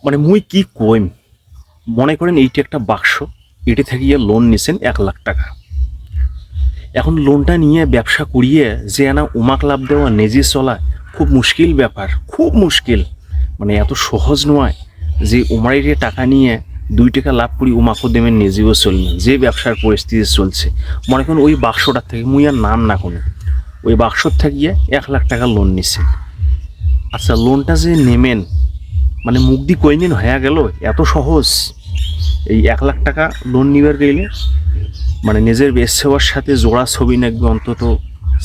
মানে মুই কি কইম, মনে করেন এইটি একটা বাক্স, এটি থেকে লোন নিছেন 1 লাখ টাকা। এখন লোনটা নিয়ে ব্যবসা করিয়ে যে না উমাক লাভ দেওয়া নিজে চলা খুব মুশকিল ব্যাপার, খুব মুশকিল। মানে এত সহজ নয় যে উমারের টাকা নিয়ে 2 টাকা লাভ করি উমাকো দেবেন নিজেও চলবেন, যে ব্যবসার পরিস্থিতি চলছে। মনে করেন ওই বাক্সটার থেকে মুই আর নাম না কোনো, ওই বাক্সর থাকিয়ে 1 লাখ টাকা লোন নিছে। আচ্ছা লোনটা যে নেমেন, মানে মুখ দি কইনিন হয়ে গেল, এত সহজ? এই 1 লাখ টাকা লোন নিবার গেলে মানে নিজের বেশ সেবার সাথে জোড়া ছবি লাগবে অন্তত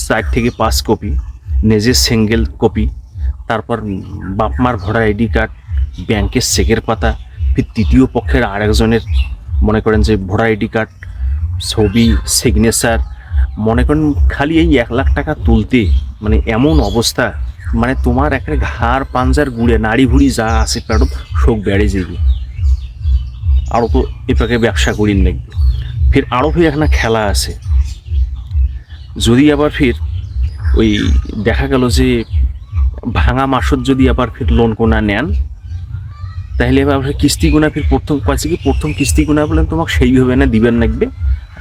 4 থেকে 5 কপি, নিজের সিঙ্গেল কপি, তারপর বাপমার ভোটার আইডি কার্ড, ব্যাংকের চেকের পাতা, ফির তৃতীয় পক্ষের আরেকজনের মনে করেন যে ভোটার আইডি কার্ড, ছবি, সিগনেচার। মনে করেন খালি এই 1 লাখ টাকা তুলতে মানে এমন অবস্থা, মানে তোমার একটা ঘাড় পাঞ্জার গুড়ে নাড়ি ভুড়ি যা আছে প্যাডো শোক বেড়ে যাবে। আরও তো এপাকে ব্যবসা করিন লাগবে। ফির আরও ফির একটা খেলা আছে, যদি আবার ফির ওই দেখা গেল যে ভাঙা মাসত যদি আবার ফির লোন কোনা নেন, তাহলে এবার কিস্তি গুণা ফির প্রথম কাছে কি প্রথম কিস্তি গুণা বলেন তোমাকে সেইভাবে না দিবেন লাগবে,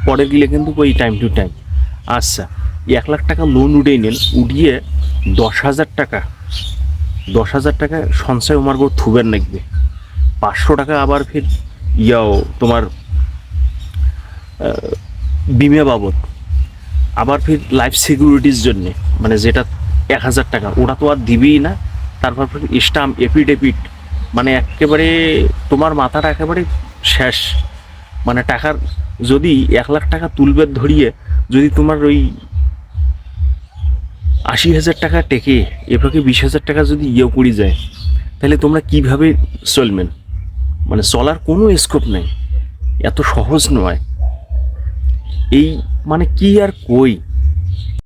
পরে গেলে কিন্তু ওই টাইম টু টাইম। আচ্ছা 1 লাখ টাকা লোন উঠিয়ে নেন, উঠিয়ে 10,000 টাকা, 10,000 টাকা সঞ্চয় আমার গো থুবেন লাগবে। 500 টাকা আবার ফির ইয়াও তোমার বিমে বাবদ, আবার ফির লাইফ সিকিউরিটির জন্যে, মানে যেটা 1,000 টাকা ওটা তো আর দিবেই না। তারপর ফির স্টাম্প এপিডেপিট, মানে একেবারে তোমার মাথাটা একেবারে শেষ। মানে টাকার যদি 1 লাখ টাকা তুলবে ধরিয়ে যদি তোমার ওই 80,000 টাকা টেকে এভাবে 20,000 টাকা যদি ইয়ে করি যায়, তাহলে তোমরা কিভাবে চলবেন? মানে চলার কোনো স্কোপ নেই, এত সহজ নয় এই। মানে কি আর কই,